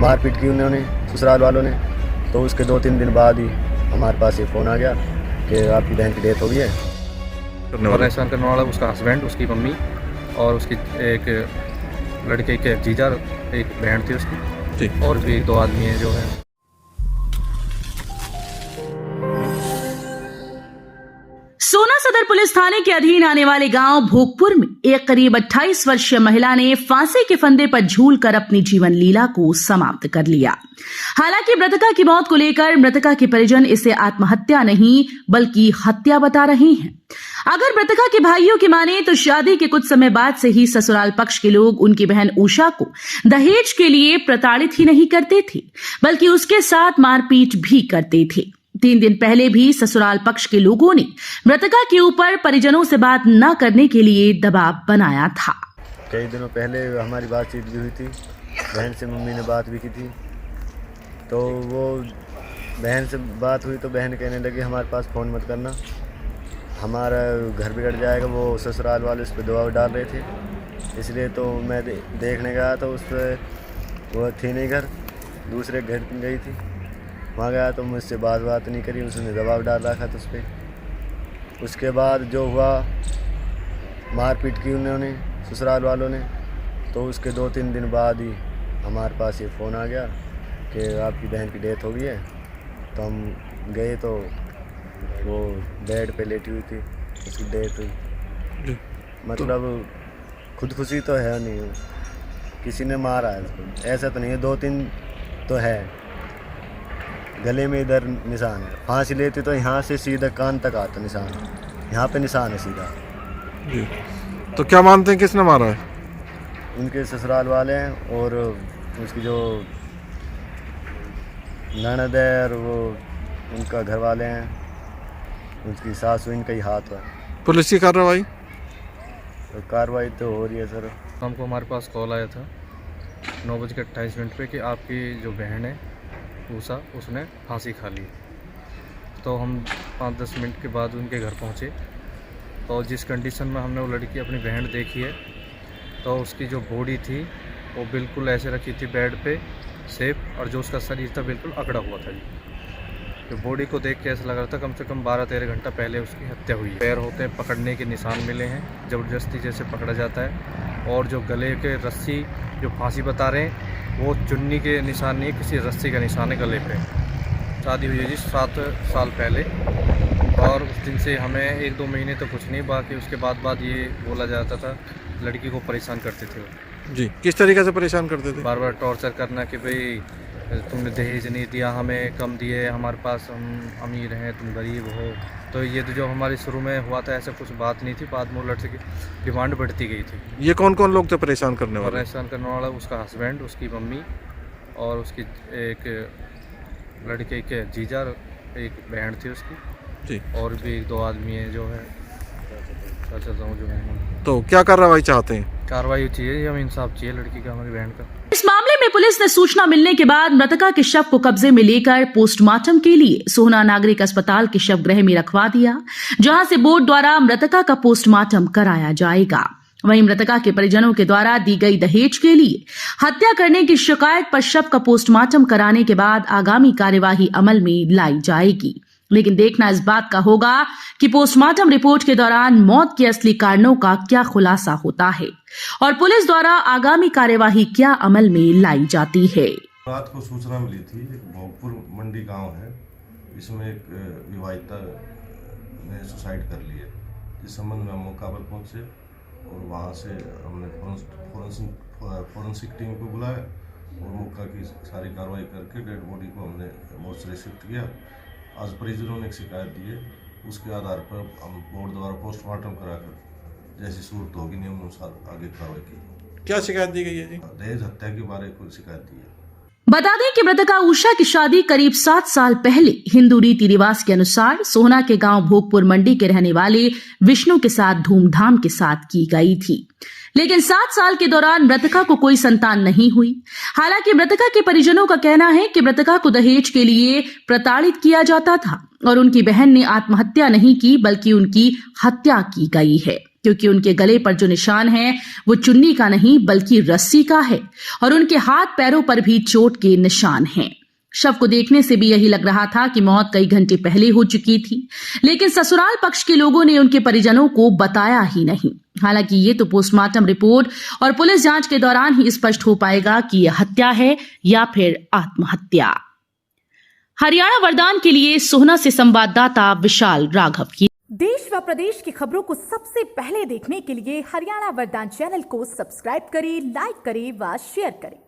मारपीट की उन्होंने ससुराल वालों ने। तो उसके 2-3 दिन बाद ही हमारे पास ये फ़ोन आ गया कि आपकी बहन की डेथ हो गई है। परेशान करने वाला उसका हस्बैंड, उसकी मम्मी और उसकी एक लड़के के जीजा, एक बहन थी उसकी, और भी 2 आदमी हैं जो है। सोना सदर पुलिस थाने के अधीन आने वाले गांव भोगपुर में एक करीब 28 वर्षीय महिला ने फांसी के फंदे पर झूलकर अपनी जीवन लीला को समाप्त कर लिया। हालांकि मृतका की मौत को लेकर मृतका के परिजन इसे आत्महत्या नहीं बल्कि हत्या बता रहे हैं। अगर मृतका के भाइयों की माने तो शादी के कुछ समय बाद से ही ससुराल पक्ष के लोग उनकी बहन उषा को दहेज के लिए प्रताड़ित ही नहीं करते थे बल्कि उसके साथ मारपीट भी करते थे। 3 दिन पहले भी ससुराल पक्ष के लोगों ने मृतका के ऊपर परिजनों से बात न करने के लिए दबाव बनाया था। कई दिनों पहले हमारी बातचीत भी हुई थी, बहन से मम्मी ने बात भी की थी। तो वो बहन से बात हुई तो बहन कहने लगी हमारे पास फ़ोन मत करना, हमारा घर बिगड़ जाएगा। वो ससुराल वाले उस पर दबाव डाल रहे थे, इसलिए तो मैं देखने गया तो उस पर वो थी नहीं घर, दूसरे घर गई थी। वहाँ गया तो मुझसे बात नहीं करी, उसने दबाव डाल रखा था उस पर। उसके बाद जो हुआ मारपीट की उन्होंने ससुराल वालों ने। तो उसके 2-3 दिन बाद ही हमारे पास ये फ़ोन आ गया कि आपकी बहन की डेथ हो गई है। तो हम गए तो वो बेड पे लेटी हुई थी, उसकी डेथ हुई। मतलब खुदकुशी तो है नहीं, किसी ने मारा है उसको, ऐसा तो नहीं है। 2-3 तो है, गले में इधर निशान है। फांसी लेती तो यहाँ से सीधा कान तक आता निशान, यहाँ पे निशान है सीधा जी। तो क्या मानते हैं किसने मारा है? उनके ससुराल वाले हैं और उसकी जो ननद है और वो उनका घर वाले हैं, उसकी सासू, इनका ही हाथ है। पुलिस की कार्रवाई? तो कार्रवाई तो हो रही है सर। हमको हमारे पास कॉल आया था 9:28 पे कि आपकी जो बहन है उषा, उसने फांसी खा ली। तो हम 5-10 मिनट के बाद उनके घर पहुँचे। तो जिस कंडीशन में हमने वो लड़की अपनी बहन देखी है, तो उसकी जो बॉडी थी वो बिल्कुल ऐसे रखी थी बेड पे सेफ, और जो उसका शरीर था बिल्कुल अकड़ा हुआ था जी। तो बॉडी को देख के ऐसा लग रहा था कम से कम 12-13 घंटा पहले उसकी हत्या हुई है। पैर होते हैं, पकड़ने के निशान मिले हैं, ज़बरदस्ती जैसे पकड़ा जाता है। और जो गले के रस्सी जो फांसी बता रहे हैं वो चुन्नी के निशान नहीं, किसी रस्सी का निशान है गले पे। शादी हुई है जी 7 साल पहले, और उस दिन से हमें 1-2 महीने तो कुछ नहीं, बाकी उसके बाद ये बोला जाता था लड़की को परेशान करते थे वो जी। किस तरीके से परेशान करते थे? बार बार टॉर्चर करना कि भाई तुमने दहेज नहीं दिया, हमें कम दिए, हमारे पास हम अमीर हैं, तुम गरीब हो। तो ये तो जो हमारे शुरू में हुआ था ऐसा कुछ बात नहीं थी, बाद में लड़के की डिमांड बढ़ती गई थी। ये कौन कौन लोग थे परेशान करने वाले? परेशान करने वाला उसका हस्बैंड, उसकी मम्मी और उसकी एक लड़के के जीजा, एक बहन थी उसकी जी, और भी 2 आदमी हैं जो है। जो है तो क्या कार्रवाई चाहते हैं? कार्रवाई चाहिए, हमें इंसाफ चाहिए लड़की का, हमारी बहन का। इस मामले में पुलिस ने सूचना मिलने के बाद मृतका के शव को कब्जे में लेकर पोस्टमार्टम के लिए सोहना नागरिक अस्पताल के शव गृह में रखवा दिया, जहां से बोर्ड द्वारा मृतका का पोस्टमार्टम कराया जाएगा। वहीं मृतका के परिजनों के द्वारा दी गई दहेज के लिए हत्या करने की शिकायत पर शव का पोस्टमार्टम कराने के बाद आगामी कार्यवाही अमल में लाई जाएगी। लेकिन देखना इस बात का होगा कि पोस्टमार्टम रिपोर्ट के दौरान मौत के असली कारणों का क्या खुलासा होता है और पुलिस द्वारा आगामी कार्यवाही क्या अमल में लाई जाती है। रात को सूचना मिली थी, एक भोगपुर मंडी गांव है, इसमें एक विवाहिता ने सुसाइड कर ली है। इस संबंध में हम मौका पर पहुंचे और वहां से हमने फॉरेंसिक टीम को बुलाया और मौका की सारी कार्रवाई करके डेड बॉडी को हमने मोर्चरी शिफ्ट किया। आज परिजनों ने एक शिकायत दी है, उसके आधार पर हम बोर्ड द्वारा पोस्टमार्टम कराकर जैसी सूरत होगी नियम अनुसार आगे कार्रवाई की। क्या शिकायत दी गई है जी? दहेज हत्या के बारे में शिकायत दी है। बता दें कि मृतका उषा की शादी करीब 7 साल पहले हिंदू रीति रिवाज के अनुसार सोहना के गांव भोगपुर मंडी के रहने वाले विष्णु के साथ धूमधाम के साथ की गई थी। लेकिन 7 साल के दौरान मृतका को कोई संतान नहीं हुई। हालांकि मृतका के परिजनों का कहना है कि मृतका को दहेज के लिए प्रताड़ित किया जाता था और उनकी बहन ने आत्महत्या नहीं की बल्कि उनकी हत्या की गई है। क्योंकि उनके गले पर जो निशान है वो चुन्नी का नहीं बल्कि रस्सी का है और उनके हाथ पैरों पर भी चोट के निशान हैं। शव को देखने से भी यही लग रहा था कि मौत कई घंटे पहले हो चुकी थी, लेकिन ससुराल पक्ष के लोगों ने उनके परिजनों को बताया ही नहीं। हालांकि ये तो पोस्टमार्टम रिपोर्ट और पुलिस जांच के दौरान ही स्पष्ट हो पाएगा कि यह हत्या है या फिर आत्महत्या। हरियाणा वरदान के लिए सोहना से संवाददाता विशाल राघव की। देश व प्रदेश की खबरों को सबसे पहले देखने के लिए हरियाणा वरदान चैनल को सब्सक्राइब करें, लाइक करें व शेयर करें।